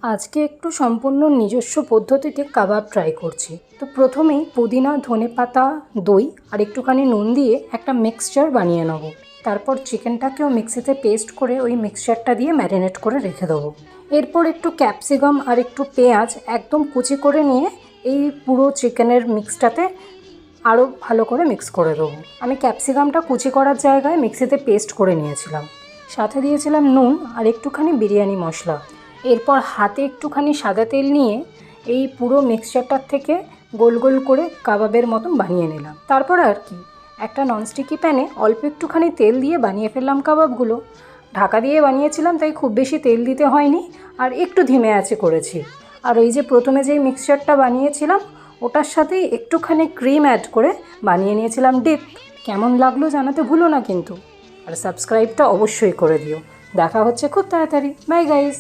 আজকে একটু সম্পূর্ণ নিজস্ব পদ্ধতিতে কাবাব ট্রাই করছি। তো প্রথমেই পুদিনা, ধনেপাতা, দই আর একটুখানি নুন দিয়ে একটা মিক্সচার বানিয়ে নেব। তারপর চিকেনটাকেও মিক্সিতে পেস্ট করে ওই মিক্সচারটা দিয়ে ম্যারিনেট করে রেখে দেবো। এরপর একটু ক্যাপসিকাম আর একটু পেঁয়াজ একদম কুচি করে নিয়ে এই পুরো চিকেনের মিক্সটাতে আরও ভালো করে মিক্স করে দেবো। আমি ক্যাপসিকামটা কুচি করার জায়গায় মিক্সিতে পেস্ট করে নিয়েছিলাম। সাথে দিয়েছিলাম নুন আর একটুখানি বিরিয়ানি মশলা। এরপর হাতে একটুখানি সাদা তেল নিয়ে এই পুরো মিক্সচারটার থেকে গোল গোল করে কাবাবের মতন বানিয়ে নিলাম। তারপর আর কি, একটা ননস্টিকি প্যানে অল্প একটুখানি তেল দিয়ে বানিয়ে ফেললাম কাবাবগুলো। ঢাকা দিয়ে বানিয়েছিলাম, তাই খুব বেশি তেল দিতে হয়নি, আর একটু ধিমে আঁচে করেছি। আর এই যে প্রথমে যেই মিক্সচারটা বানিয়েছিলাম ওটার সাথেই একটুখানি ক্রিম অ্যাড করে বানিয়ে নিয়েছিলাম ডিপ। কেমন লাগলো জানাতে ভুলো না কিন্তু, আর সাবস্ক্রাইবটা অবশ্যই করে দিও। দেখা হচ্ছে খুব তাড়াতাড়ি। Bye guys.